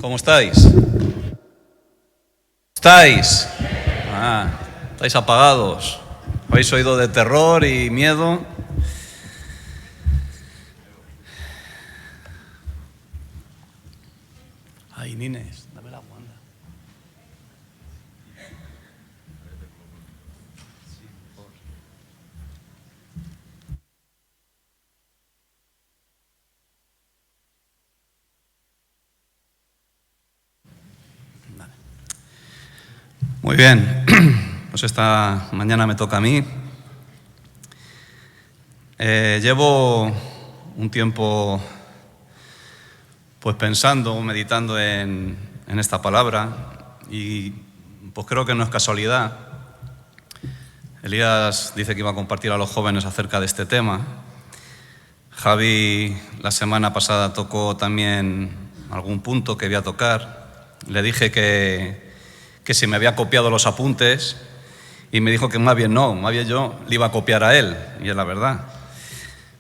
¿Cómo estáis? ¿Estáis? Estáis apagados. ¿Habéis oído de terror y miedo? Ay, Nines, dame la guanda. Muy bien, pues esta mañana me toca a mí. Llevo un tiempo pues pensando, meditando en esta palabra y pues creo que no es casualidad. Elías dice que iba a compartir a los jóvenes acerca de este tema. Javi la semana pasada tocó también algún punto que voy a tocar. Le dije que si me había copiado los apuntes y me dijo que más bien no, más bien yo le iba a copiar a él, y es la verdad.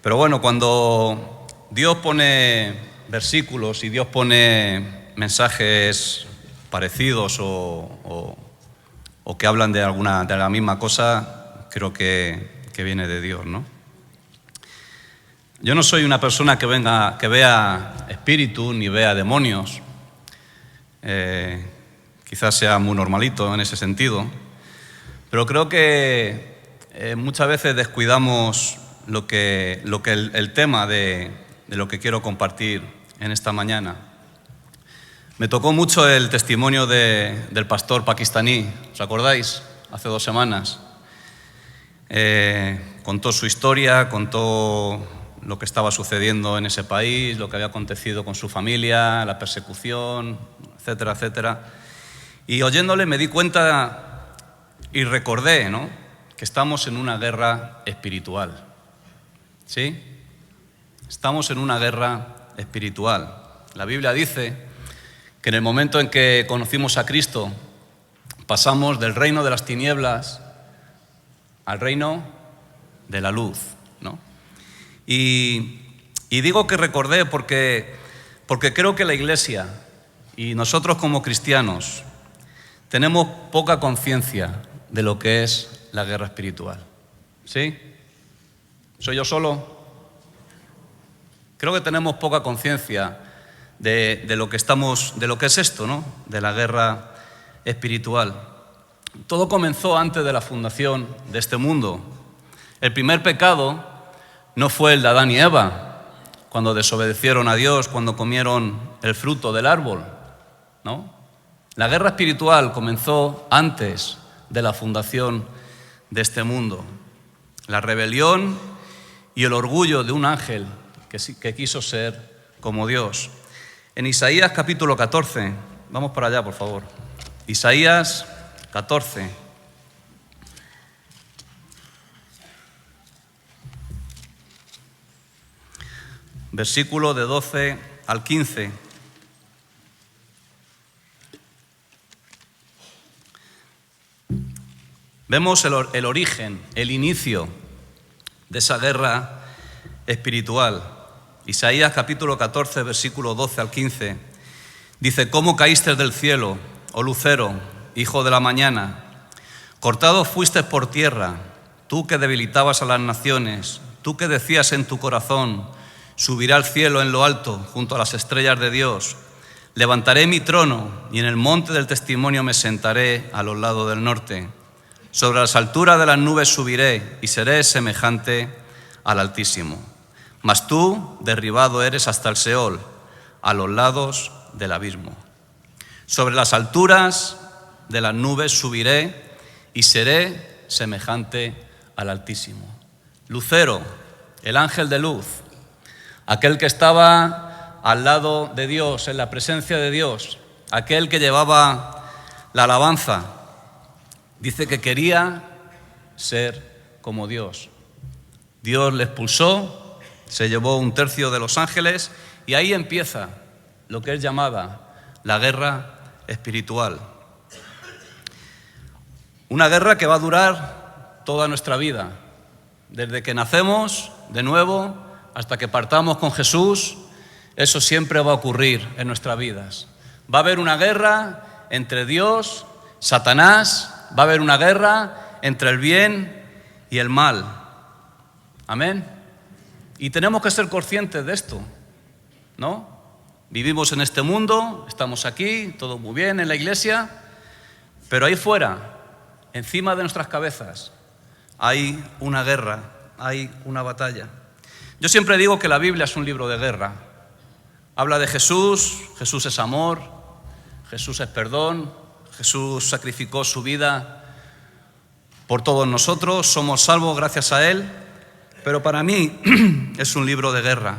Pero bueno, cuando Dios pone versículos y Dios pone mensajes parecidos o que hablan de la misma cosa, creo que viene de Dios, ¿no? Yo no soy una persona que vea espíritus ni vea demonios. Quizás sea muy normalito en ese sentido, pero creo que muchas veces descuidamos el tema de lo que quiero compartir en esta mañana. Me tocó mucho el testimonio del pastor pakistaní, ¿os acordáis? Hace 2 semanas. Contó su historia, contó lo que estaba sucediendo en ese país, lo que había acontecido con su familia, la persecución, etcétera, etcétera. Y oyéndole me di cuenta y recordé, ¿no?, que estamos en una guerra espiritual. ¿Sí? Estamos en una guerra espiritual. La Biblia dice que en el momento en que conocimos a Cristo, pasamos del reino de las tinieblas al reino de la luz, ¿no? Y digo que recordé porque creo que la Iglesia y nosotros como cristianos tenemos poca conciencia de lo que es la guerra espiritual. ¿Sí? ¿Soy yo solo? Creo que tenemos poca conciencia de lo que es esto, ¿no?, de la guerra espiritual. Todo comenzó antes de la fundación de este mundo. El primer pecado no fue el de Adán y Eva, cuando desobedecieron a Dios, cuando comieron el fruto del árbol, ¿no? La guerra espiritual comenzó antes de la fundación de este mundo. La rebelión y el orgullo de un ángel que quiso ser como Dios. En Isaías capítulo 14, vamos para allá por favor. Isaías 14. Versículo de 12 al 15. Vemos el origen, el inicio de esa guerra espiritual. Isaías capítulo 14, versículo 12 al 15. Dice: ¿Cómo caíste del cielo, oh lucero, hijo de la mañana? Cortado fuiste por tierra, tú que debilitabas a las naciones, tú que decías en tu corazón: subiré al cielo en lo alto, junto a las estrellas de Dios. Levantaré mi trono y en el monte del testimonio me sentaré a los lados del norte. Sobre las alturas de las nubes subiré y seré semejante al Altísimo. Mas tú, derribado eres hasta el Seol, a los lados del abismo. Sobre las alturas de las nubes subiré y seré semejante al Altísimo. Lucero, el ángel de luz, aquel que estaba al lado de Dios, en la presencia de Dios, aquel que llevaba la alabanza, dice que quería ser como Dios. Dios le expulsó, se llevó 1/3 de los ángeles y ahí empieza lo que es llamada la guerra espiritual. Una guerra que va a durar toda nuestra vida, desde que nacemos de nuevo hasta que partamos con Jesús. Eso siempre va a ocurrir en nuestras vidas. Va a haber una guerra entre Dios, Satanás, va a haber una guerra entre el bien y el mal. Amén. Y tenemos que ser conscientes de esto, ¿no? Vivimos en este mundo, estamos aquí, todo muy bien en la iglesia, pero ahí fuera, encima de nuestras cabezas, hay una guerra, hay una batalla. Yo siempre digo que la Biblia es un libro de guerra. Habla de Jesús, Jesús es amor, Jesús es perdón, Jesús sacrificó su vida por todos nosotros, somos salvos gracias a Él, pero para mí es un libro de guerra.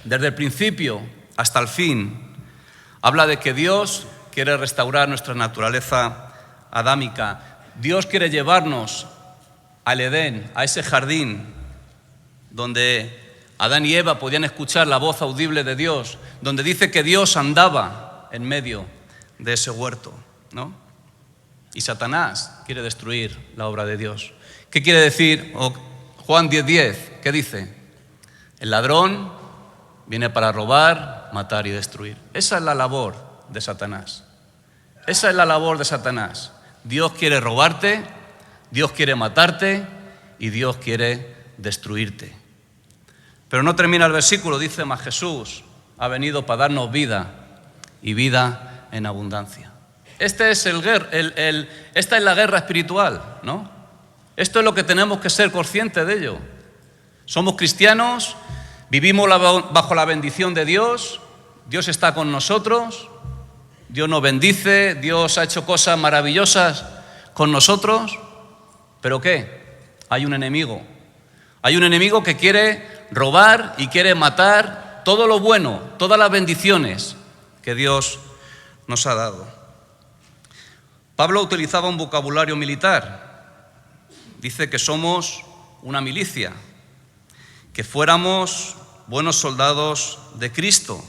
Desde el principio hasta el fin, habla de que Dios quiere restaurar nuestra naturaleza adámica. Dios quiere llevarnos al Edén, a ese jardín donde Adán y Eva podían escuchar la voz audible de Dios, donde dice que Dios andaba en medio de ese huerto, ¿no? Y Satanás quiere destruir la obra de Dios. ¿Qué quiere decir? Juan 10:10, ¿qué dice? El ladrón viene para robar, matar y destruir. Esa es la labor de Satanás. Esa es la labor de Satanás. Dios quiere robarte, Dios quiere matarte y Dios quiere destruirte. Pero no termina el versículo, dice más Jesús ha venido para darnos vida y vida en abundancia. Esta es la guerra espiritual, ¿no? Esto es lo que tenemos que ser conscientes de ello. Somos cristianos, vivimos bajo la bendición de Dios, Dios está con nosotros, Dios nos bendice, Dios ha hecho cosas maravillosas con nosotros, ¿pero qué? Hay un enemigo que quiere robar y quiere matar todo lo bueno, todas las bendiciones que Dios nos ha dado. Pablo utilizaba un vocabulario militar. Dice que somos una milicia, que fuéramos buenos soldados de Cristo,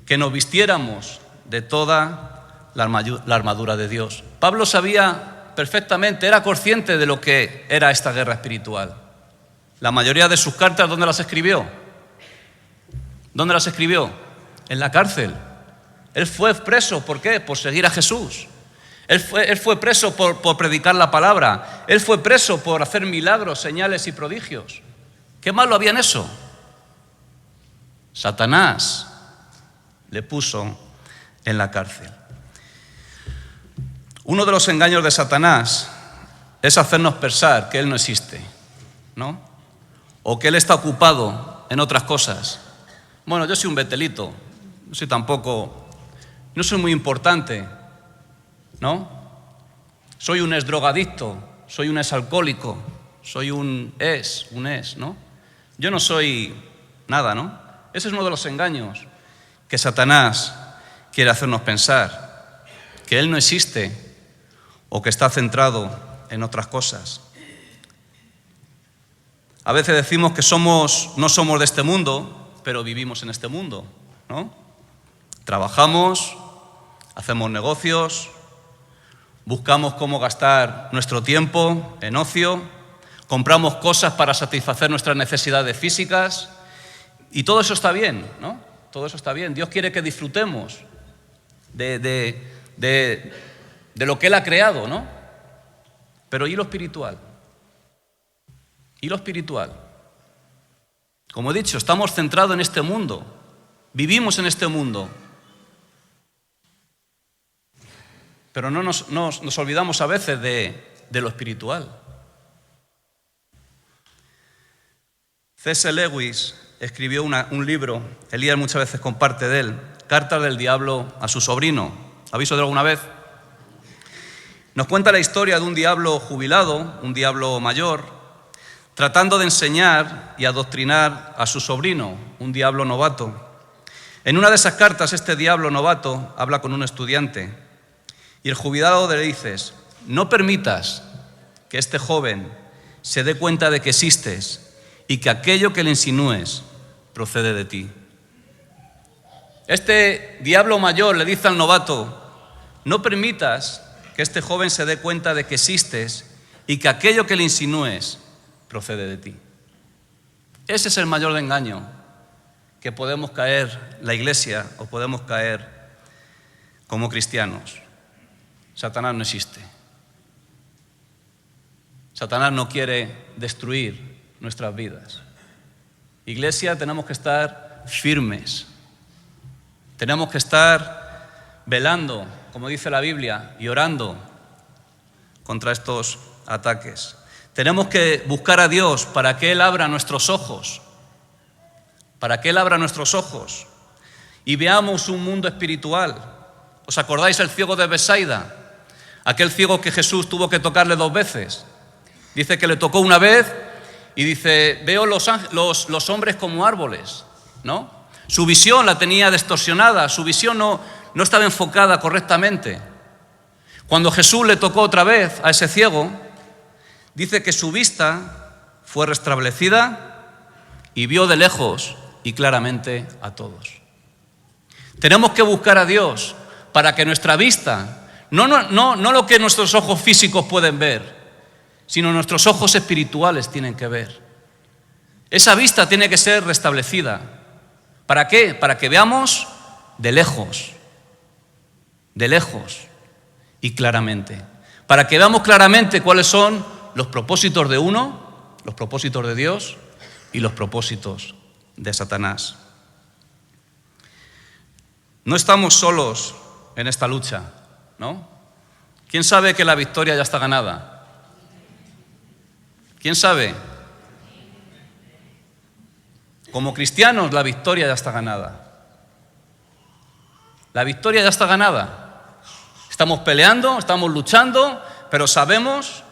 que nos vistiéramos de toda la armadura de Dios. Pablo sabía perfectamente, era consciente de lo que era esta guerra espiritual. La mayoría de sus cartas, ¿dónde las escribió? ¿Dónde las escribió? En la cárcel. Él fue preso, ¿por qué? Por seguir a Jesús. Él fue preso por predicar la palabra. Él fue preso por hacer milagros, señales y prodigios. ¿Qué malo había en eso? Satanás le puso en la cárcel. Uno de los engaños de Satanás es hacernos pensar que Él no existe, ¿no? O que Él está ocupado en otras cosas. Bueno, yo soy un betelito, no soy muy importante, ¿no? Soy un exdrogadicto, soy un exalcohólico, soy un ex, ¿no? Yo no soy nada, ¿no? Ese es uno de los engaños que Satanás quiere hacernos pensar, que Él no existe o que está centrado en otras cosas. A veces decimos que no somos de este mundo, pero vivimos en este mundo, ¿no? Trabajamos, hacemos negocios, buscamos cómo gastar nuestro tiempo en ocio, compramos cosas para satisfacer nuestras necesidades físicas y todo eso está bien, ¿no? Todo eso está bien. Dios quiere que disfrutemos de lo que Él ha creado, ¿no? Pero ¿y lo espiritual? ¿Y lo espiritual? Como he dicho, estamos centrados en este mundo, vivimos en este mundo, pero no nos olvidamos a veces de lo espiritual. C.S. Lewis escribió un libro, Elías muchas veces comparte de él, Cartas del diablo a su sobrino. ¿Habéis oído alguna vez? Nos cuenta la historia de un diablo jubilado, un diablo mayor, tratando de enseñar y adoctrinar a su sobrino, un diablo novato. En una de esas cartas, este diablo novato habla con un estudiante y el jubilado le dice: no permitas que este joven se dé cuenta de que existes y que aquello que le insinúes procede de ti. Este diablo mayor le dice al novato: no permitas que este joven se dé cuenta de que existes y que aquello que le insinúes procede de ti. Ese es el mayor engaño que podemos caer la iglesia o podemos caer como cristianos, Satanás no existe. Satanás no quiere destruir nuestras vidas. Iglesia, tenemos que estar firmes. Tenemos que estar velando, como dice la Biblia, y orando contra estos ataques. Tenemos que buscar a Dios para que Él abra nuestros ojos, para que Él abra nuestros ojos y veamos un mundo espiritual. ¿Os acordáis el ciego de Betsaida? Aquel ciego que Jesús tuvo que tocarle 2 veces. Dice que le tocó una vez y dice, veo los hombres como árboles, ¿no? Su visión la tenía distorsionada, su visión no estaba enfocada correctamente. Cuando Jesús le tocó otra vez a ese ciego, dice que su vista fue restablecida y vio de lejos y claramente a todos. Tenemos que buscar a Dios para que nuestra vista, no lo que nuestros ojos físicos pueden ver, sino nuestros ojos espirituales tienen que ver. Esa vista tiene que ser restablecida. ¿Para qué? Para que veamos de lejos y claramente. Para que veamos claramente cuáles son los propósitos de uno, los propósitos de Dios y los propósitos de Satanás. No estamos solos en esta lucha, ¿no? ¿Quién sabe que la victoria ya está ganada? ¿Quién sabe? Como cristianos, la victoria ya está ganada. La victoria ya está ganada. Estamos peleando, estamos luchando, pero sabemos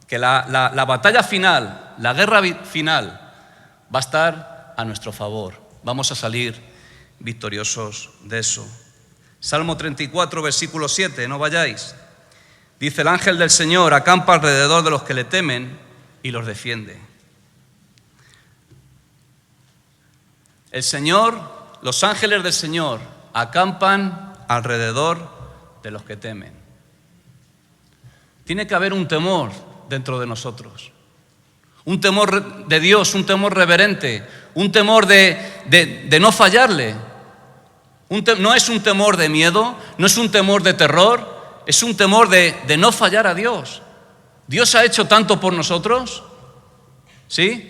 que la batalla final, la guerra final, va a estar a nuestro favor. Vamos a salir victoriosos de eso. Salmo 34, versículo 7, no vayáis. Dice, el ángel del Señor acampa alrededor de los que le temen y los defiende. El Señor, los ángeles del Señor acampan alrededor de los que temen. Tiene que haber un temor dentro de nosotros. Un temor de Dios, un temor reverente, un temor de no fallarle. No es un temor de miedo, no es un temor de terror, es un temor de no fallar a Dios. ¿Dios ha hecho tanto por nosotros? ¿Sí?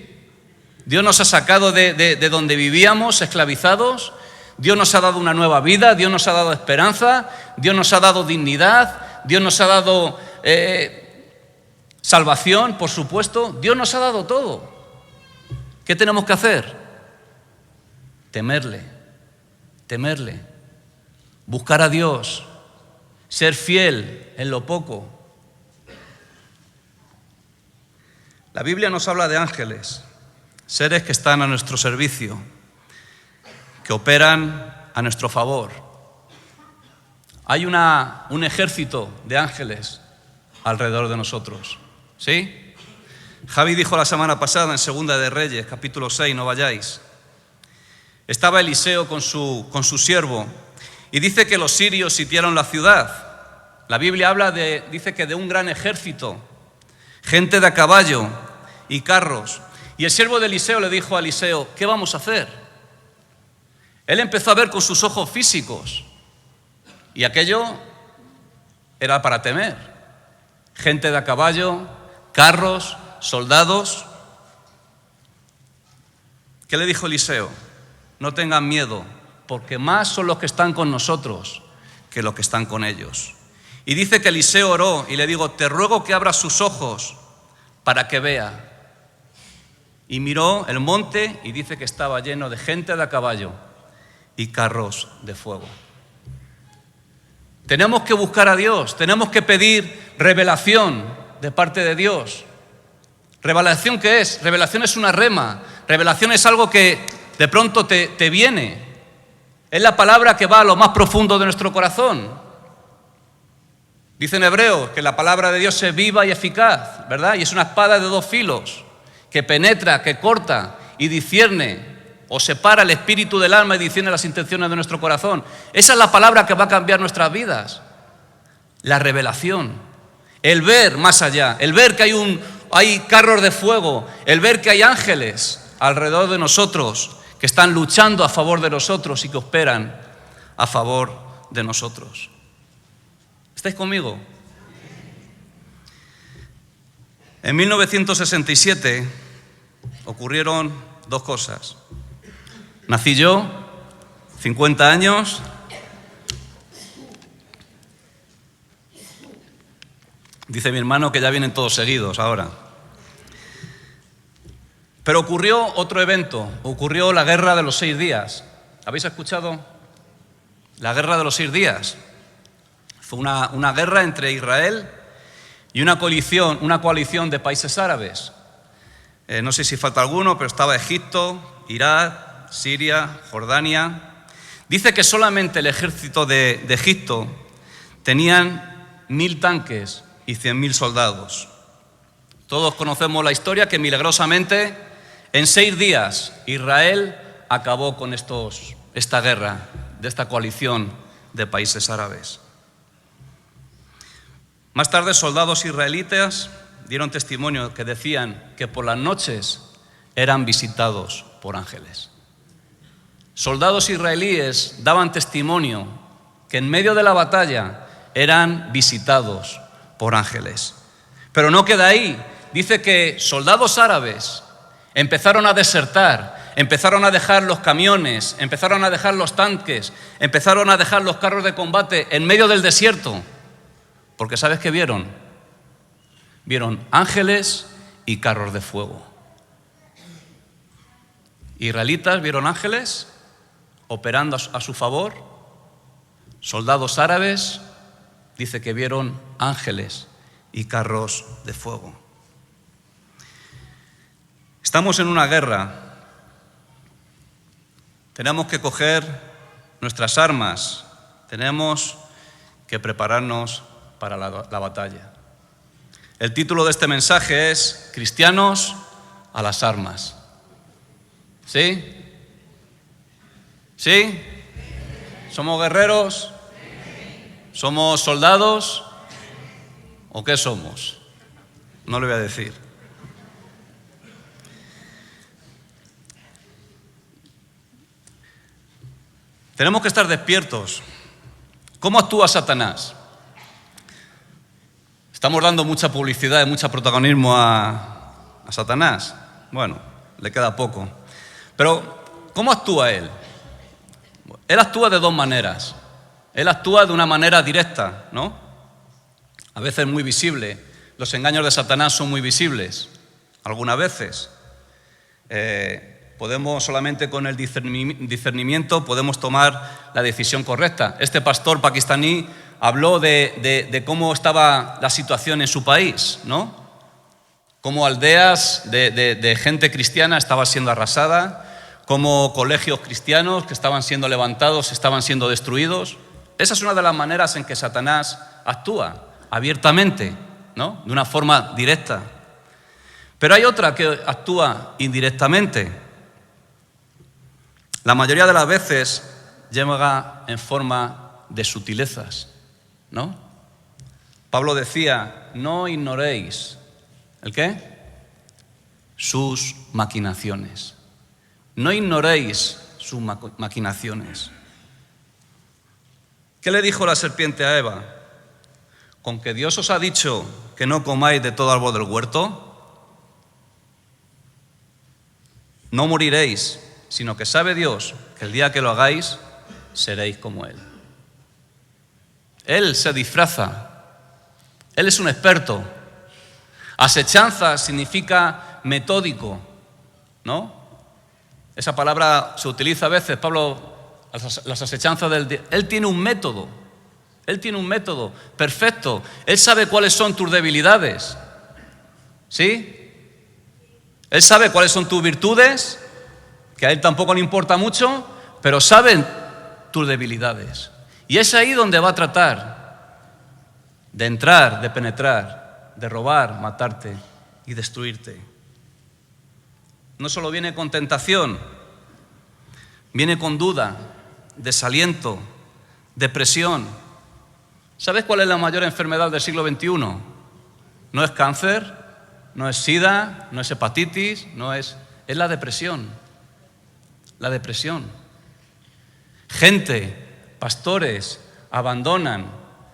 Dios nos ha sacado de donde vivíamos, esclavizados. Dios nos ha dado una nueva vida, Dios nos ha dado esperanza, Dios nos ha dado dignidad, Dios nos ha dado salvación, por supuesto. Dios nos ha dado todo. ¿Qué tenemos que hacer? Temerle, buscar a Dios, ser fiel en lo poco. La Biblia nos habla de ángeles, seres que están a nuestro servicio, que operan a nuestro favor. Hay un ejército de ángeles alrededor de nosotros, ¿sí? Javi dijo la semana pasada en Segunda de Reyes, capítulo 6, no vayáis. Estaba Eliseo con su siervo y dice que los sirios sitiaron la ciudad. La Biblia dice que de un gran ejército, gente de a caballo y carros. Y el siervo de Eliseo le dijo a Eliseo, ¿qué vamos a hacer? Él empezó a ver con sus ojos físicos y aquello era para temer. Gente de a caballo, carros, soldados. ¿Qué le dijo Eliseo? No tengan miedo, porque más son los que están con nosotros que los que están con ellos. Y dice que Eliseo oró y le dijo, te ruego que abras sus ojos para que vea. Y miró el monte y dice que estaba lleno de gente de a caballo y carros de fuego. Tenemos que buscar a Dios, tenemos que pedir revelación de parte de Dios. ¿Revelación qué es? Revelación es una rema, revelación es algo que de pronto te viene. Es la palabra que va a lo más profundo de nuestro corazón. Dice en Hebreos que la palabra de Dios es viva y eficaz, ¿verdad? Y es una espada de 2 filos que penetra, que corta y discierne o separa el espíritu del alma y discierne las intenciones de nuestro corazón. Esa es la palabra que va a cambiar nuestras vidas. La revelación, el ver más allá, el ver que hay carros de fuego, el ver que hay ángeles alrededor de nosotros que están luchando a favor de nosotros y que operan a favor de nosotros. ¿Estáis conmigo? En 1967 ocurrieron dos cosas. Nací yo, 50 años, dice mi hermano que ya vienen todos seguidos ahora. Pero ocurrió otro evento, ocurrió la Guerra de los 6 días. ¿Habéis escuchado? La Guerra de los 6 días. Fue una guerra entre Israel y una coalición de países árabes. No sé si falta alguno, pero estaba Egipto, Irak, Siria, Jordania. Dice que solamente el ejército de Egipto tenían 1000 tanques y 100.000 soldados. Todos conocemos la historia que milagrosamente en 6 días Israel acabó con esta guerra de esta coalición de países árabes. Más tarde, soldados israelitas dieron testimonio que decían que por las noches eran visitados por ángeles. Soldados israelíes daban testimonio que en medio de la batalla eran visitados por ángeles. Pero no queda ahí. Dice que soldados árabes empezaron a desertar, empezaron a dejar los camiones, empezaron a dejar los tanques, empezaron a dejar los carros de combate en medio del desierto. Porque ¿sabes qué vieron? Vieron ángeles y carros de fuego. Israelitas vieron ángeles operando a su favor. Soldados árabes dice que vieron ángeles y carros de fuego. Estamos en una guerra. Tenemos que coger nuestras armas. Tenemos que prepararnos para la batalla. El título de este mensaje es Cristianos a las armas. ¿Sí? ¿Sí? ¿Somos guerreros? ¿Somos soldados? ¿O qué somos? No le voy a decir. Tenemos que estar despiertos. ¿Cómo actúa Satanás? Estamos dando mucha publicidad y mucho protagonismo a Satanás. Bueno, le queda poco. Pero, ¿cómo actúa él? Él actúa de dos maneras. Él actúa de una manera directa, ¿no? A veces muy visible. Los engaños de Satanás son muy visibles. Algunas veces. Podemos solamente con el discernimiento podemos tomar la decisión correcta. Este pastor pakistaní habló de cómo estaba la situación en su país, ¿no? Cómo aldeas de gente cristiana estaban siendo arrasadas, cómo colegios cristianos que estaban siendo levantados estaban siendo destruidos. Esa es una de las maneras en que Satanás actúa, abiertamente, ¿no? De una forma directa. Pero hay otra que actúa indirectamente. La mayoría de las veces llega en forma de sutilezas, ¿no? Pablo decía, no ignoréis, ¿el qué? Sus maquinaciones. No ignoréis sus maquinaciones. ¿Qué le dijo la serpiente a Eva? ¿Con que Dios os ha dicho que no comáis de todo árbol del huerto? No moriréis, sino que sabe Dios que el día que lo hagáis, seréis como Él. Él se disfraza. Él es un experto. Asechanza significa metódico, ¿no? Esa palabra se utiliza a veces, Pablo, las asechanzas del día. Él tiene un método. Él tiene un método perfecto. Él sabe cuáles son tus debilidades. ¿Sí? Él sabe cuáles son tus virtudes, que a él tampoco le importa mucho, pero sabe tus debilidades. Y es ahí donde va a tratar de entrar, de penetrar, de robar, matarte y destruirte. No solo viene con tentación, viene con duda, desaliento, depresión. ¿Sabes cuál es la mayor enfermedad del siglo XXI? No es cáncer, no es sida, no es hepatitis, es la depresión. La depresión. Gente, pastores, abandonan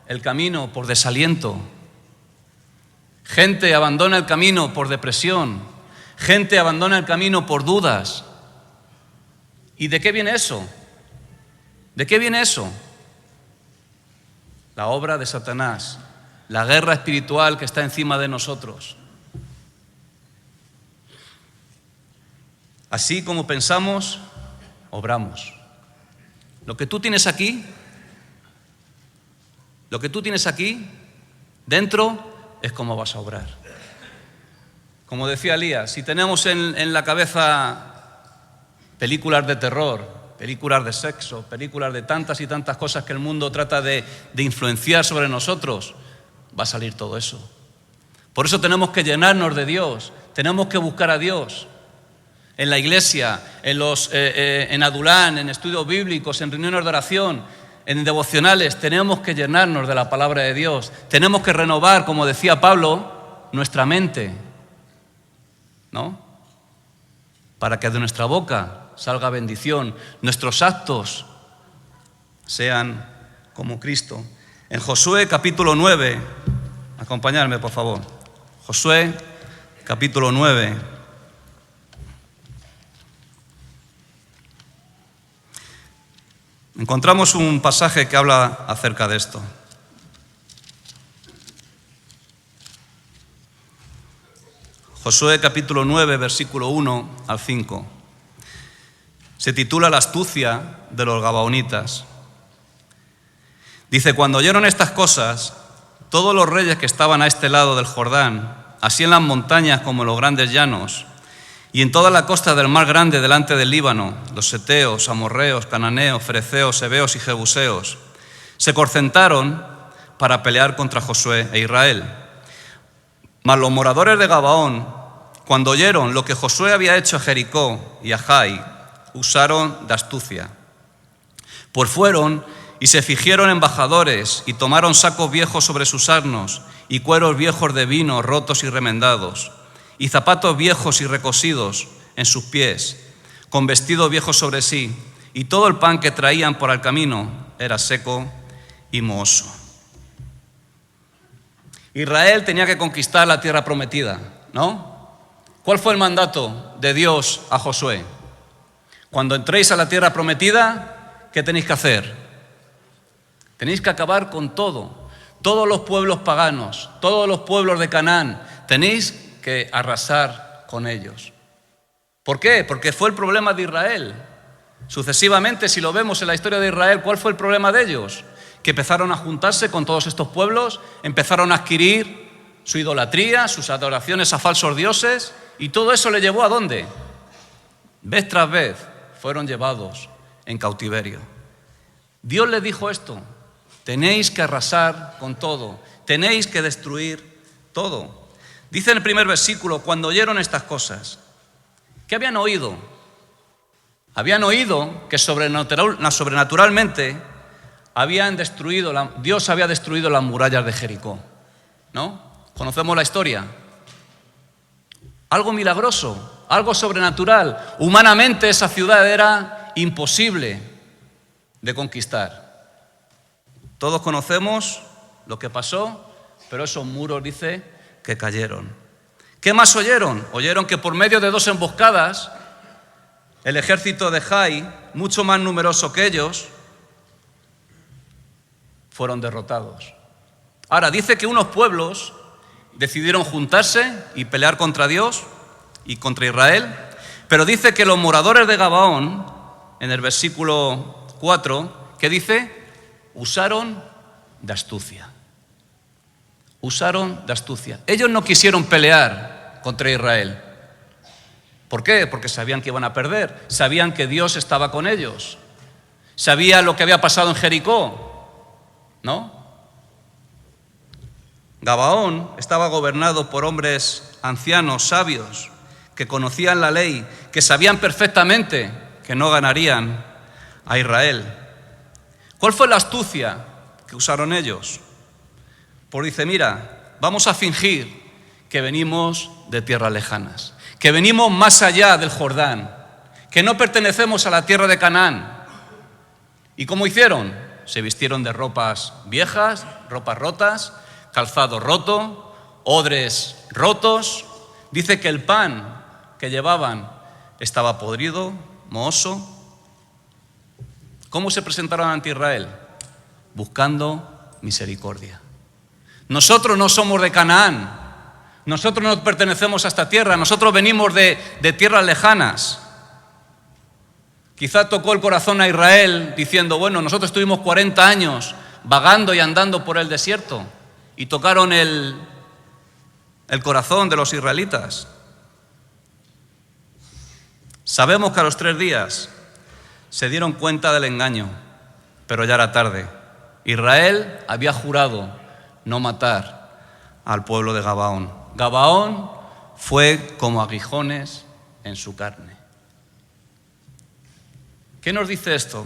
el camino por desaliento. Gente abandona el camino por depresión. Gente abandona el camino por dudas. ¿Y de qué viene eso? ¿De qué viene eso? La obra de Satanás, la guerra espiritual que está encima de nosotros. Así como pensamos, obramos. Lo que tú tienes aquí, dentro, es como vas a obrar. Como decía Elías, si tenemos en la cabeza películas de terror, películas de sexo, películas de tantas y tantas cosas que el mundo trata de influenciar sobre nosotros, va a salir todo eso. Por eso tenemos que llenarnos de Dios, tenemos que buscar a Dios. En la iglesia, en Adulán, en estudios bíblicos, en reuniones de oración, en devocionales, tenemos que llenarnos de la palabra de Dios. Tenemos que renovar, como decía Pablo, nuestra mente, ¿no? Para que de nuestra boca salga bendición, nuestros actos sean como Cristo. En Josué capítulo 9, acompañadme por favor. Josué capítulo 9. Encontramos un pasaje que habla acerca de esto. Josué capítulo 9, versículo 1 al 5. Se titula La astucia de los gabaonitas. Dice: cuando oyeron estas cosas, todos los reyes que estaban a este lado del Jordán, así en las montañas como en los grandes llanos, y en toda la costa del mar grande delante del Líbano, los seteos, amorreos, cananeos, fereceos, heveos y jebuseos, se concentraron para pelear contra Josué e Israel. Mas los moradores de Gabaón, cuando oyeron lo que Josué había hecho a Jericó y a Jai, usaron de astucia. Pues fueron y se fingieron embajadores y tomaron sacos viejos sobre sus asnos y cueros viejos de vino rotos y remendados, y zapatos viejos y recosidos en sus pies, con vestidos viejos sobre sí, y todo el pan que traían por el camino era seco y mohoso. Israel tenía que conquistar la tierra prometida, ¿no? ¿Cuál fue el mandato de Dios a Josué? Cuando entréis a la tierra prometida, ¿qué tenéis que hacer? Tenéis que acabar con todos los pueblos paganos, todos los pueblos de Canaán, tenéis que arrasar con ellos. ¿Por qué? Porque fue el problema de Israel. Sucesivamente, si lo vemos en la historia de Israel, ¿cuál fue el problema de ellos? Que empezaron a juntarse con todos estos pueblos, empezaron a adquirir su idolatría, sus adoraciones a falsos dioses, y todo eso le llevó ¿a dónde? Vez tras vez fueron llevados en cautiverio. Dios les dijo esto: tenéis que arrasar con todo, tenéis que destruir todo. Dice en el primer versículo: cuando oyeron estas cosas, ¿qué habían oído? Habían oído que sobrenaturalmente Dios había destruido las murallas de Jericó, ¿no? Conocemos la historia. Algo milagroso, algo sobrenatural. Humanamente esa ciudad era imposible de conquistar. Todos conocemos lo que pasó, pero esos muros, dice, que cayeron. ¿Qué más oyeron? Oyeron que por medio de 2 emboscadas, el ejército de Jai, mucho más numeroso que ellos, fueron derrotados. Ahora, dice que unos pueblos decidieron juntarse y pelear contra Dios y contra Israel, pero dice que los moradores de Gabaón, en el versículo 4, ¿qué dice? Usaron de astucia. Usaron de astucia. Ellos no quisieron pelear contra Israel. ¿Por qué? Porque sabían que iban a perder, sabían que Dios estaba con ellos, sabían lo que había pasado en Jericó, ¿no? Gabaón estaba gobernado por hombres ancianos, sabios, que conocían la ley, que sabían perfectamente que no ganarían a Israel. ¿Cuál fue la astucia que usaron ellos? Pues dice: mira, vamos a fingir que venimos de tierras lejanas, que venimos más allá del Jordán, que no pertenecemos a la tierra de Canaán. ¿Y cómo hicieron? Se vistieron de ropas viejas, ropas rotas, calzado roto, odres rotos. Dice que el pan que llevaban estaba podrido, mohoso. ¿Cómo se presentaron ante Israel? Buscando misericordia. Nosotros no somos de Canaán, nosotros no pertenecemos a esta tierra, nosotros venimos de tierras lejanas. Quizá tocó el corazón a Israel diciendo, bueno, nosotros estuvimos 40 años vagando y andando por el desierto, y tocaron el corazón de los israelitas. Sabemos que a los 3 días se dieron cuenta del engaño, pero ya era tarde. Israel había jurado no matar al pueblo de Gabaón. Gabaón fue como aguijones en su carne. ¿Qué nos dice esto?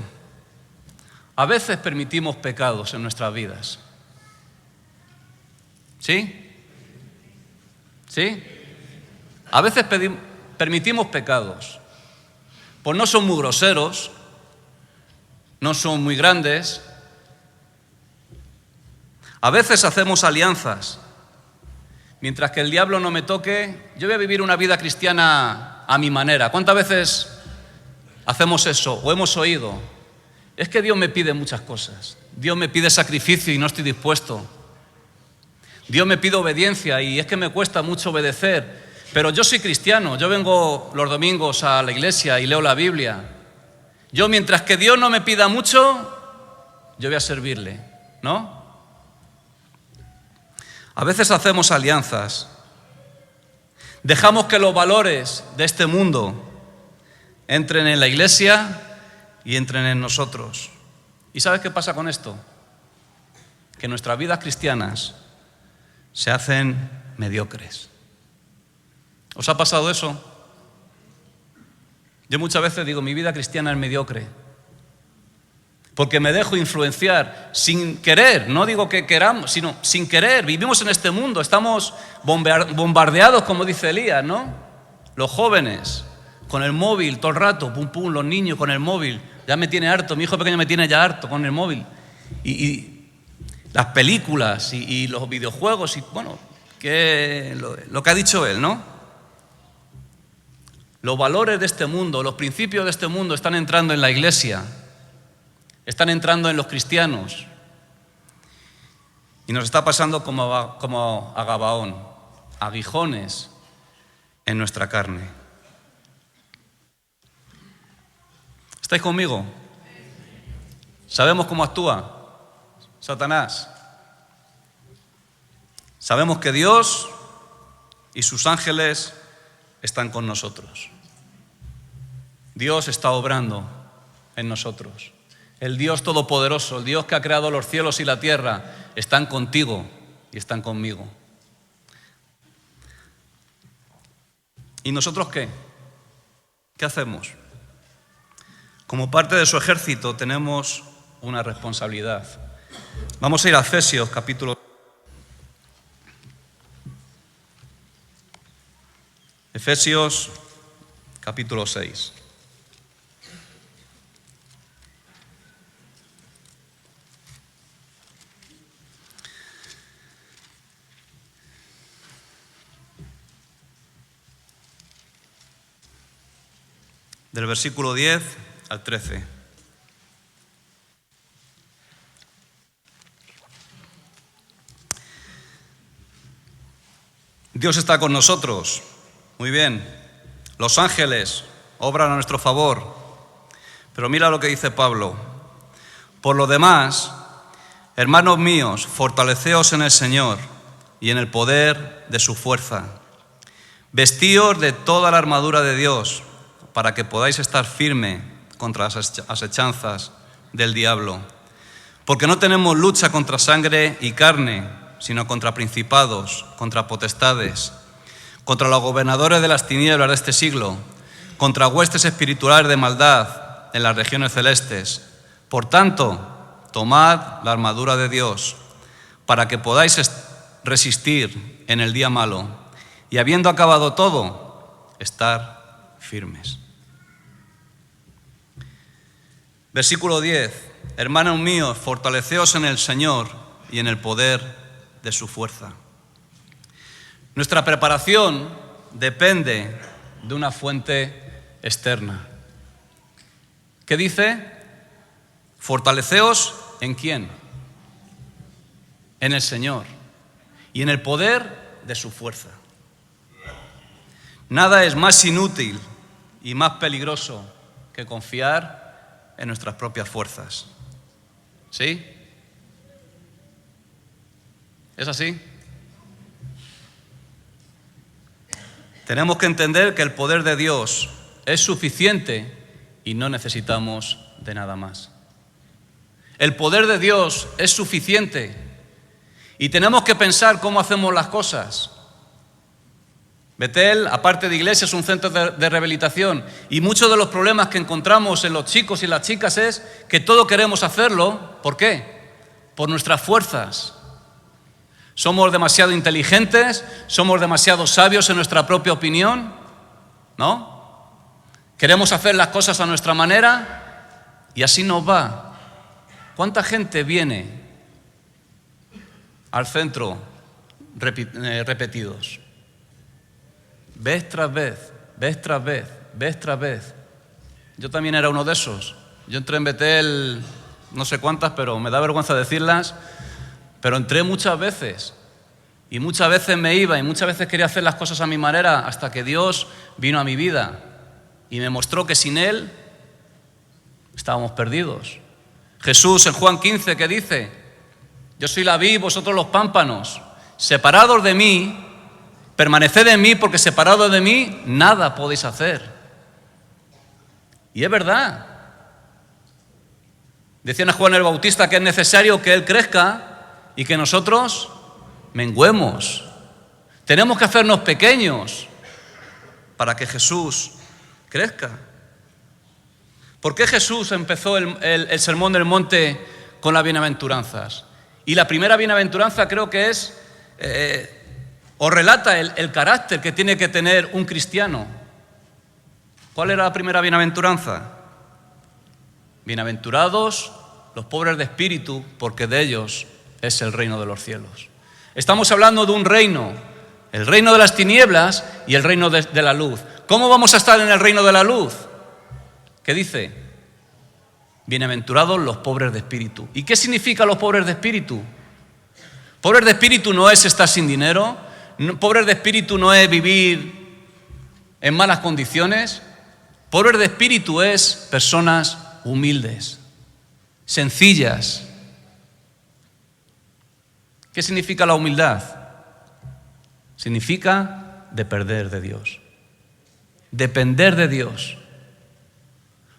A veces permitimos pecados en nuestras vidas. ¿Sí? ¿Sí? A veces permitimos pecados. Pues no son muy groseros, no son muy grandes. A veces hacemos alianzas. Mientras que el diablo no me toque, yo voy a vivir una vida cristiana a mi manera. ¿Cuántas veces hacemos eso o hemos oído? Es que Dios me pide muchas cosas. Dios me pide sacrificio y no estoy dispuesto. Dios me pide obediencia y es que me cuesta mucho obedecer. Pero yo soy cristiano, yo vengo los domingos a la iglesia y leo la Biblia. Yo, mientras que Dios no me pida mucho, yo voy a servirle, ¿no? A veces hacemos alianzas. Dejamos que los valores de este mundo entren en la iglesia y entren en nosotros. ¿Y sabes qué pasa con esto? Que nuestras vidas cristianas se hacen mediocres. ¿Os ha pasado eso? Yo muchas veces digo, mi vida cristiana es mediocre, porque me dejo influenciar sin querer, no digo que queramos, sino sin querer. Vivimos en este mundo, estamos bombardeados, como dice Elías, ¿no? Los jóvenes, con el móvil todo el rato, pum pum, los niños con el móvil, ya me tiene harto, mi hijo pequeño me tiene ya harto con el móvil. Y las películas y los videojuegos, y bueno, lo que ha dicho él, ¿no? Los valores de este mundo, los principios de este mundo están entrando en la iglesia, están entrando en los cristianos. Y nos está pasando como a Gabaón, aguijones en nuestra carne. ¿Estáis conmigo? ¿Sabemos cómo actúa Satanás? Sabemos que Dios y sus ángeles están con nosotros. Dios está obrando en nosotros. El Dios Todopoderoso, el Dios que ha creado los cielos y la tierra, están contigo y están conmigo. ¿Y nosotros qué? ¿Qué hacemos? Como parte de su ejército tenemos una responsabilidad. Vamos a ir a Efesios capítulo 6. Del versículo 10 al 13. Dios está con nosotros. Muy bien. Los ángeles obran a nuestro favor. Pero mira lo que dice Pablo. Por lo demás, hermanos míos, fortaleceos en el Señor y en el poder de su fuerza. Vestíos de toda la armadura de Dios, para que podáis estar firme contra las asechanzas del diablo. Porque no tenemos lucha contra sangre y carne, sino contra principados, contra potestades, contra los gobernadores de las tinieblas de este siglo, contra huestes espirituales de maldad en las regiones celestes. Por tanto, tomad la armadura de Dios, para que podáis resistir en el día malo, y habiendo acabado todo, estar firmes. Versículo 10. hermanos míos, fortaleceos en el Señor y en el poder de su fuerza. Nuestra preparación depende de una fuente externa. ¿Qué dice? Fortaleceos ¿en quién? En el Señor y en el poder de su fuerza. Nada es más inútil y más peligroso que confiar en nuestras propias fuerzas. ¿Sí? ¿Es así? Tenemos que entender que el poder de Dios es suficiente y no necesitamos de nada más. El poder de Dios es suficiente y tenemos que pensar cómo hacemos las cosas. Betel, aparte de iglesia, es un centro de rehabilitación y muchos de los problemas que encontramos en los chicos y las chicas es que todo queremos hacerlo. ¿Por qué? Por nuestras fuerzas. Somos demasiado inteligentes, somos demasiado sabios en nuestra propia opinión, ¿no? Queremos hacer las cosas a nuestra manera y así nos va. ¿Cuánta gente viene al centro repetidos? Vez tras vez, vez tras vez, vez tras vez. Yo también era uno de esos. Yo entré en Betel no sé cuántas, pero me da vergüenza decirlas, pero entré muchas veces. Y muchas veces me iba y muchas veces quería hacer las cosas a mi manera hasta que Dios vino a mi vida y me mostró que sin Él estábamos perdidos. Jesús en Juan 15, ¿qué dice? Yo soy la vid, vosotros los pámpanos. Separados de mí, permaneced en mí, porque separados de mí nada podéis hacer. Y es verdad. Decían a Juan el Bautista que es necesario que Él crezca y que nosotros menguemos. Tenemos que hacernos pequeños para que Jesús crezca. ¿Por qué Jesús empezó el Sermón del Monte con las bienaventuranzas? Y la primera bienaventuranza creo que es, o relata el carácter que tiene que tener un cristiano. ¿Cuál era la primera bienaventuranza? Bienaventurados los pobres de espíritu, porque de ellos es el reino de los cielos. Estamos hablando de un reino, el reino de las tinieblas y el reino de la luz. ¿Cómo vamos a estar en el reino de la luz? ¿Qué dice? Bienaventurados los pobres de espíritu. ¿Y qué significa los pobres de espíritu? Pobres de espíritu no es estar sin dinero, pobres de espíritu no es vivir en malas condiciones. Pobres de espíritu es personas humildes, sencillas. ¿Qué significa la humildad? Significa depender de Dios, depender de Dios.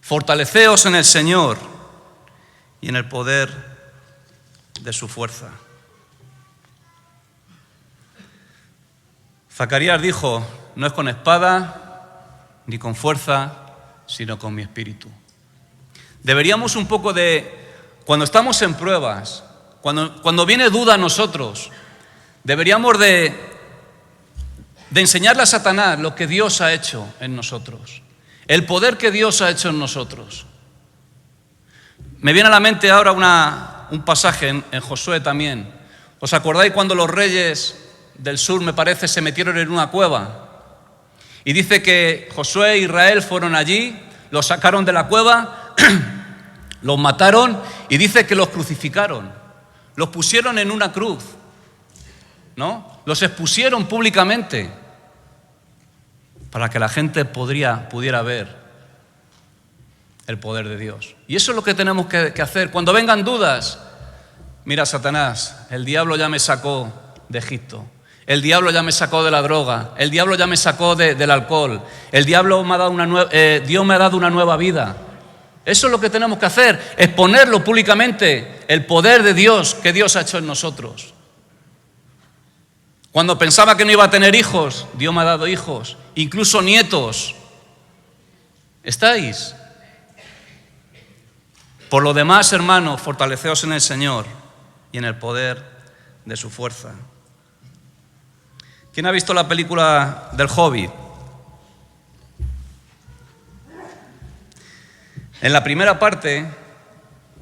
Fortaleceos en el Señor y en el poder de su fuerza. Zacarías dijo, no es con espada ni con fuerza, sino con mi espíritu. Deberíamos un poco cuando estamos en pruebas, cuando viene duda a nosotros, deberíamos de enseñarle a Satanás lo que Dios ha hecho en nosotros, el poder que Dios ha hecho en nosotros. Me viene a la mente ahora un pasaje en Josué también. ¿Os acordáis cuando los reyes del sur, me parece, se metieron en una cueva? Y dice que Josué e Israel fueron allí, los sacaron de la cueva, los mataron y dice que los crucificaron. Los pusieron en una cruz, ¿no? Los expusieron públicamente para que la gente pudiera ver el poder de Dios. Y eso es lo que tenemos que hacer. Cuando vengan dudas, mira, Satanás, el diablo ya me sacó de Egipto. El diablo ya me sacó de la droga, el diablo ya me sacó del alcohol, el diablo me ha dado Dios me ha dado una nueva vida. Eso es lo que tenemos que hacer, exponerlo públicamente, el poder de Dios que Dios ha hecho en nosotros. Cuando pensaba que no iba a tener hijos, Dios me ha dado hijos, incluso nietos. ¿Estáis? Por lo demás, hermanos, fortaleceos en el Señor y en el poder de su fuerza. ¿Quién ha visto la película del Hobbit? En la primera parte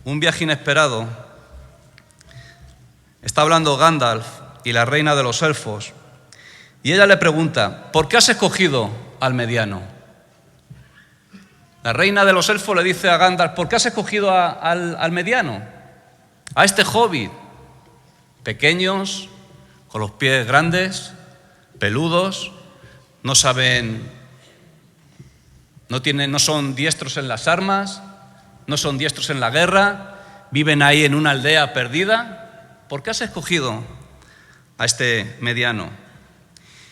un viaje inesperado. Está hablando Gandalf y la reina de los elfos, y ella le pregunta: ¿por qué has escogido al mediano? La reina de los elfos le dice a Gandalf: ¿por qué has escogido al mediano? A este hobbit, pequeños, con los pies grandes, peludos, no saben, no son diestros en las armas, no son diestros en la guerra, viven ahí en una aldea perdida. ¿Por qué has escogido a este mediano?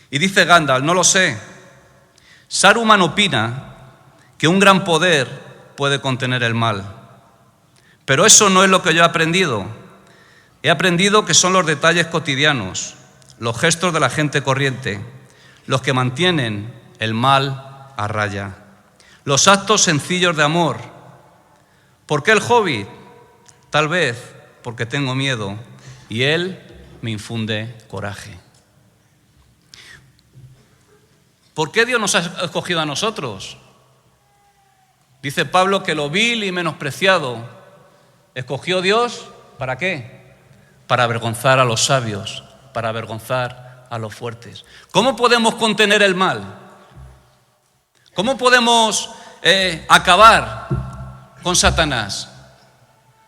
Y dice Gandalf: no lo sé. Saruman opina que un gran poder puede contener el mal. Pero eso no es lo que yo he aprendido. He aprendido que son los detalles cotidianos, los gestos de la gente corriente, los que mantienen el mal a raya. Los actos sencillos de amor. ¿Por qué el hobbit? Tal vez porque tengo miedo y él me infunde coraje. ¿Por qué Dios nos ha escogido a nosotros? Dice Pablo que lo vil y menospreciado escogió Dios, ¿para qué? Para avergonzar a los sabios, para avergonzar a los fuertes. ¿Cómo podemos contener el mal? ¿Cómo podemos acabar con Satanás?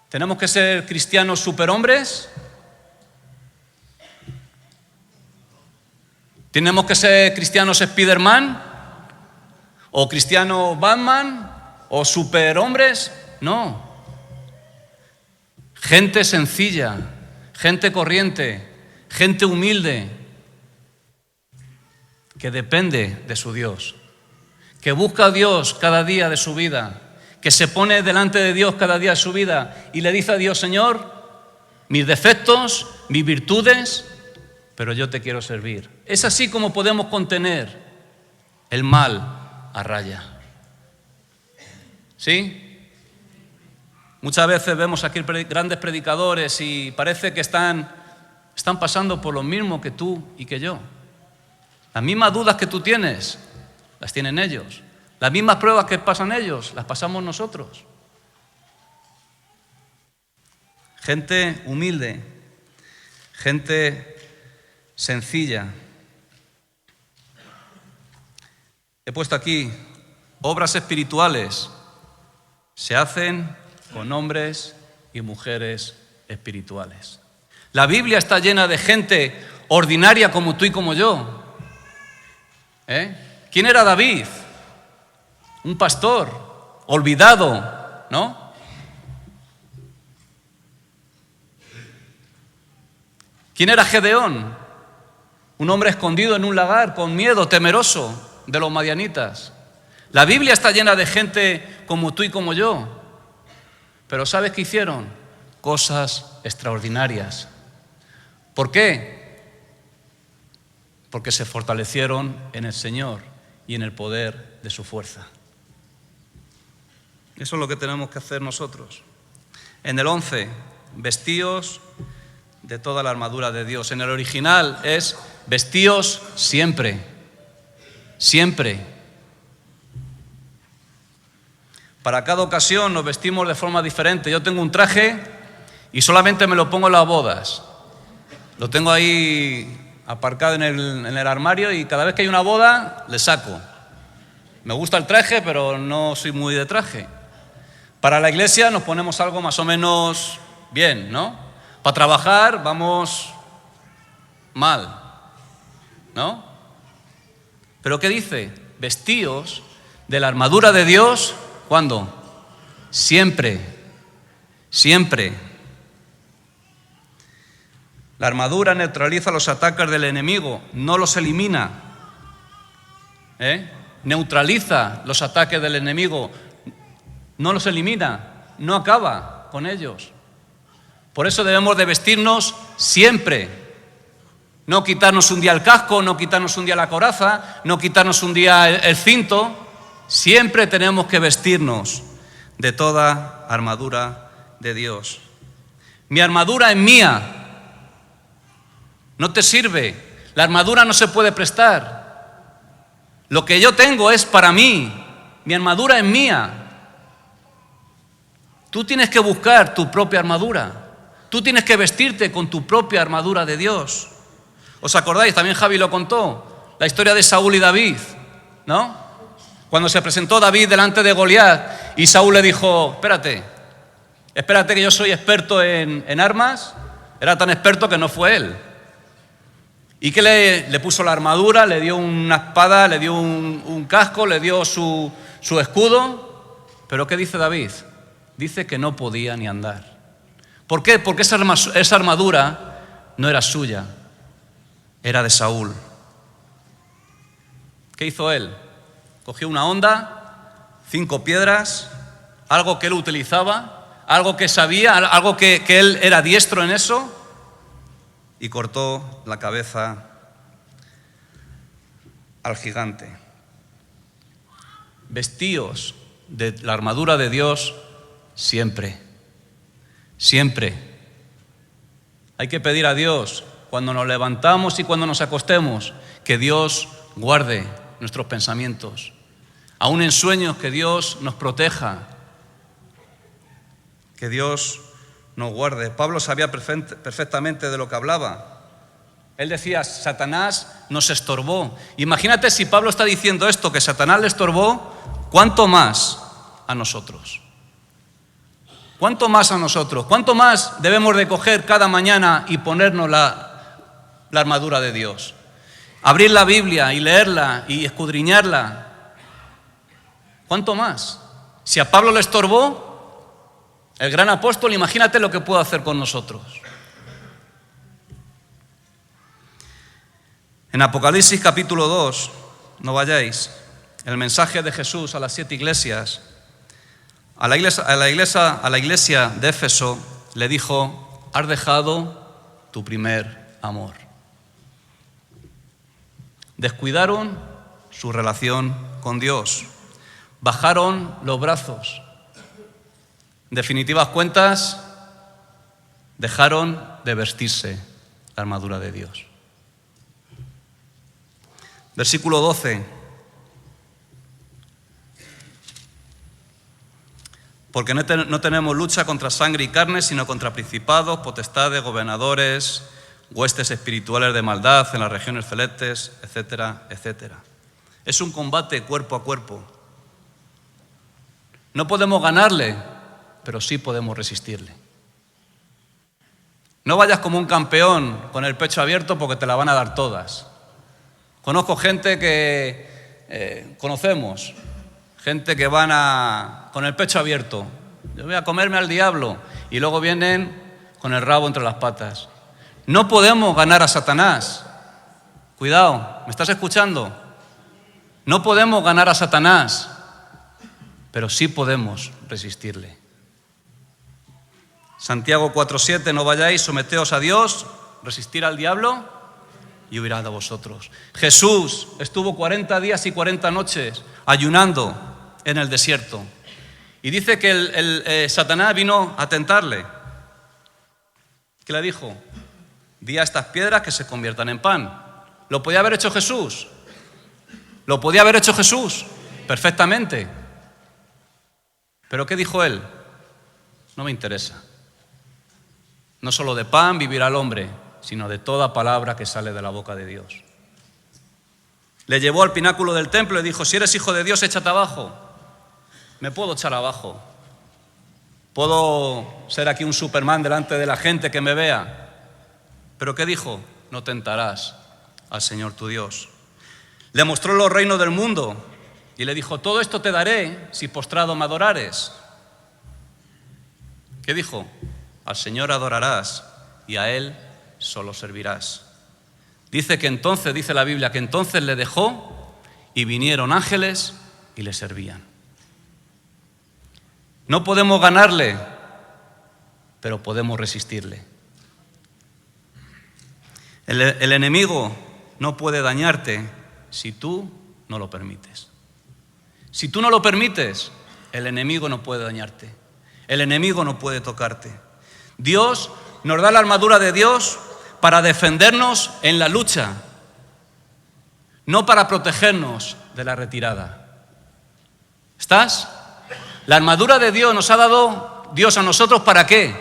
¿Tenemos que ser cristianos superhombres? ¿Tenemos que ser cristianos Spiderman? ¿O cristianos Batman? ¿O superhombres? No. Gente sencilla, gente corriente, gente humilde, que depende de su Dios, que busca a Dios cada día de su vida, que se pone delante de Dios cada día de su vida y le dice a Dios: Señor, mis defectos, mis virtudes, pero yo te quiero servir. Es así como podemos contener el mal a raya. ¿Sí? Muchas veces vemos aquí grandes predicadores y parece que están pasando por lo mismo que tú y que yo. Las mismas dudas que tú tienes, las tienen ellos. Las mismas pruebas que pasan ellos, las pasamos nosotros. Gente humilde, gente sencilla. He puesto aquí: obras espirituales se hacen con hombres y mujeres espirituales. La Biblia está llena de gente ordinaria como tú y como yo. ¿Quién era David? Un pastor olvidado, ¿no? ¿Quién era Gedeón? Un hombre escondido en un lagar, con miedo, temeroso de los madianitas. La Biblia está llena de gente como tú y como yo. Pero ¿sabes qué hicieron? Cosas extraordinarias. ¿Por qué? Porque se fortalecieron en el Señor y en el poder de su fuerza. Eso es lo que tenemos que hacer nosotros. En el 11, vestíos de toda la armadura de Dios. En el original es: vestíos siempre, siempre. Para cada ocasión nos vestimos de forma diferente. Yo tengo un traje y solamente me lo pongo en las bodas. Lo tengo ahí aparcado en el armario y cada vez que hay una boda le saco. Me gusta el traje, pero no soy muy de traje. Para la iglesia nos ponemos algo más o menos bien, ¿no? Para trabajar vamos mal, ¿no? ¿Pero qué dice? Vestíos de la armadura de Dios. ¿Cuándo? Siempre, siempre. La armadura neutraliza los ataques del enemigo, no los elimina. Neutraliza los ataques del enemigo, no los elimina, no acaba con ellos. Por eso debemos de vestirnos siempre. No quitarnos un día el casco, no quitarnos un día la coraza, no quitarnos un día el cinto. Siempre tenemos que vestirnos de toda armadura de Dios. Mi armadura es mía. No te sirve. La armadura no se puede prestar. Lo que yo tengo es para mí. Mi armadura es mía. Tú tienes que buscar tu propia armadura. Tú tienes que vestirte con tu propia armadura de Dios. ¿Os acordáis? También Javi lo contó. La historia de Saúl y David, ¿no? Cuando se presentó David delante de Goliat y Saúl le dijo, espérate que yo soy experto en armas. Era tan experto que no fue él. ¿Y qué le puso la armadura? Le dio una espada, le dio un casco, le dio su escudo. ¿Pero qué dice David? Dice que no podía ni andar. ¿Por qué? Porque esa armadura no era suya, era de Saúl. ¿Qué hizo él? Cogió una honda, 5 piedras, algo que él utilizaba, algo que sabía, algo que él era diestro en eso, y cortó la cabeza al gigante. Vestíos de la armadura de Dios siempre, siempre. Hay que pedir a Dios, cuando nos levantamos y cuando nos acostemos, que Dios guarde nuestros pensamientos. Aún en sueños, que Dios nos proteja, que Dios nos guarde. Pablo sabía perfectamente de lo que hablaba. Él decía, Satanás nos estorbó. Imagínate si Pablo está diciendo esto, que Satanás le estorbó, ¿cuánto más a nosotros? ¿Cuánto más a nosotros? ¿Cuánto más debemos de coger cada mañana y ponernos la armadura de Dios? Abrir la Biblia y leerla y escudriñarla. ¿Cuánto más? Si a Pablo le estorbó, el gran apóstol, imagínate lo que puede hacer con nosotros. En Apocalipsis capítulo 2, no vayáis, el mensaje de Jesús a las 7 iglesias, a la iglesia de Éfeso le dijo, has dejado tu primer amor. Descuidaron su relación con Dios, bajaron los brazos. En definitivas cuentas, dejaron de vestirse la armadura de Dios. Versículo 12. Porque no tenemos lucha contra sangre y carne, sino contra principados, potestades, gobernadores, huestes espirituales de maldad en las regiones celestes, etcétera, etcétera. Es un combate cuerpo a cuerpo. No podemos ganarle, pero sí podemos resistirle. No vayas como un campeón con el pecho abierto porque te la van a dar todas. Conozco gente que conocemos, gente que van con el pecho abierto. Yo voy a comerme al diablo y luego vienen con el rabo entre las patas. No podemos ganar a Satanás. Cuidado, ¿me estás escuchando? No podemos ganar a Satanás, pero sí podemos resistirle. Santiago 4:7, no vayáis, someteos a Dios, resistir al diablo y huirá de vosotros. Jesús estuvo 40 días y 40 noches ayunando en el desierto. Y dice que Satanás vino a tentarle. ¿Qué le dijo? Di a estas piedras que se conviertan en pan. ¿Lo podía haber hecho Jesús? ¿Lo podía haber hecho Jesús? Perfectamente. ¿Pero qué dijo él? No me interesa. No solo de pan vivirá el hombre, sino de toda palabra que sale de la boca de Dios. Le llevó al pináculo del templo y dijo, si eres hijo de Dios, échate abajo. Me puedo echar abajo. Puedo ser aquí un Superman delante de la gente que me vea. ¿Pero qué dijo? No tentarás al Señor tu Dios. Le mostró los reinos del mundo y le dijo, todo esto te daré si postrado me adorares. ¿Qué dijo? Al Señor adorarás y a Él solo servirás. Dice la Biblia, que entonces le dejó y vinieron ángeles y le servían. No podemos ganarle, pero podemos resistirle. El enemigo no puede dañarte si tú no lo permites. Si tú no lo permites, el enemigo no puede dañarte. El enemigo no puede tocarte. Dios nos da la armadura de Dios para defendernos en la lucha, no para protegernos de la retirada. ¿Estás? La armadura de Dios nos ha dado Dios a nosotros ¿para qué?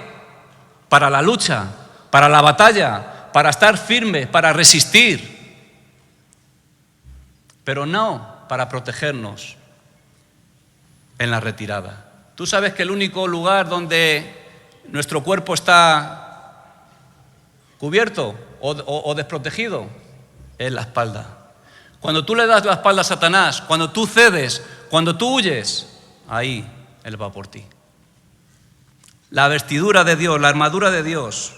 Para la lucha, para la batalla, para estar firmes, para resistir. Pero no para protegernos en la retirada. Tú sabes que el único lugar donde nuestro cuerpo está cubierto o desprotegido es la espalda. Cuando tú le das la espalda a Satanás, cuando tú cedes, cuando tú huyes, ahí Él va por ti. La vestidura de Dios, la armadura de Dios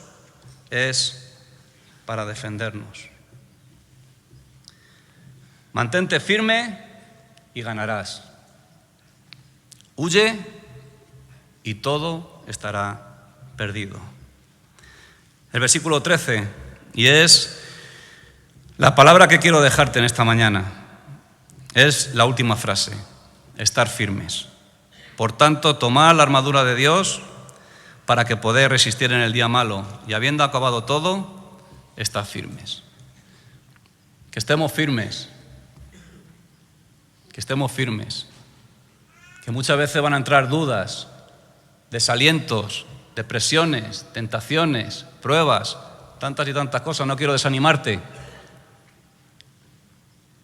es para defendernos. Mantente firme y ganarás. Huye y todo estará perdido. El versículo 13, y es la palabra que quiero dejarte en esta mañana, es la última frase, estar firmes. Por tanto, tomad la armadura de Dios para que podáis resistir en el día malo, y habiendo acabado todo, estad firmes. Que estemos firmes, que estemos firmes. Que muchas veces van a entrar dudas, desalientos, depresiones, tentaciones, pruebas, tantas y tantas cosas. No quiero desanimarte,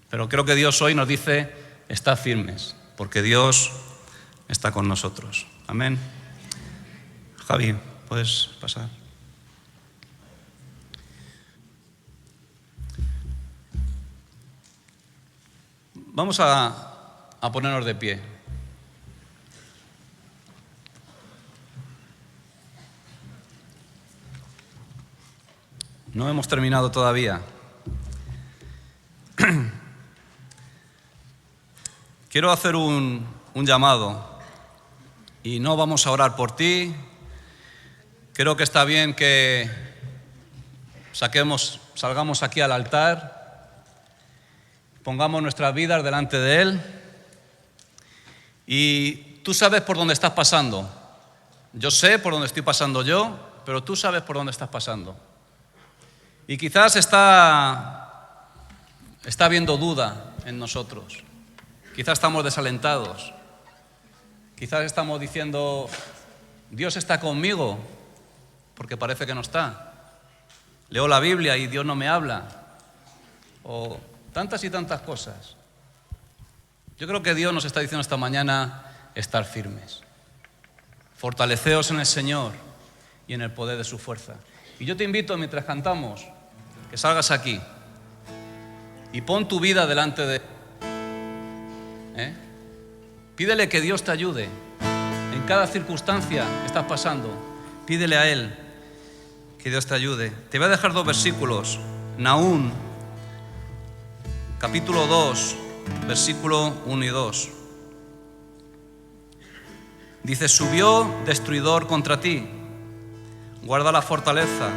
pero creo que Dios hoy nos dice, estad firmes, porque Dios está con nosotros. Amén. Javi, puedes pasar. Vamos a ponernos de pie. No hemos terminado todavía. Quiero hacer un llamado y no vamos a orar por ti. Creo que está bien que salgamos aquí al altar, pongamos nuestras vidas delante de Él y tú sabes por dónde estás pasando. Yo sé por dónde estoy pasando yo, pero tú sabes por dónde estás pasando. Y quizás está habiendo duda en nosotros. Quizás estamos desalentados. Quizás estamos diciendo, Dios está conmigo, porque parece que no está. Leo la Biblia y Dios no me habla. O tantas y tantas cosas. Yo creo que Dios nos está diciendo esta mañana estar firmes. Fortaleceos en el Señor y en el poder de su fuerza. Y yo te invito, mientras cantamos, que salgas aquí y pon tu vida delante de Él. Pídele que Dios te ayude en cada circunstancia que estás pasando. Pídele a Él que Dios te ayude. Te voy a dejar 2 versículos. Nahum, capítulo 2, versículo 1 y 2. Dice, subió destruidor contra ti. Guarda la fortaleza.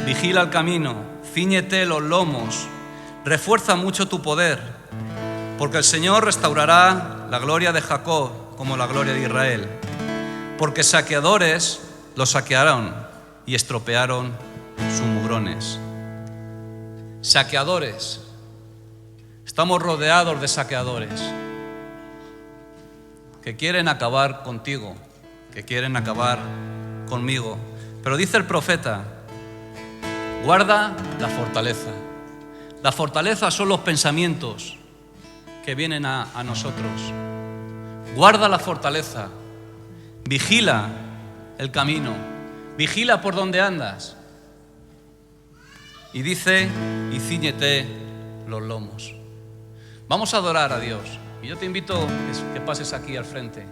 Vigila el camino. Cíñete los lomos. Refuerza mucho tu poder. Porque el Señor restaurará la gloria de Jacob como la gloria de Israel. Porque saqueadores los saquearon y estropearon sus mugrones. Saqueadores. Estamos rodeados de saqueadores que quieren acabar contigo, que quieren acabar conmigo. Pero dice el profeta, guarda la fortaleza. La fortaleza son los pensamientos que vienen a nosotros. Guarda la fortaleza. Vigila el camino. Vigila por donde andas. Y dice, y cíñete los lomos. Vamos a adorar a Dios. Y yo te invito a que pases aquí al frente.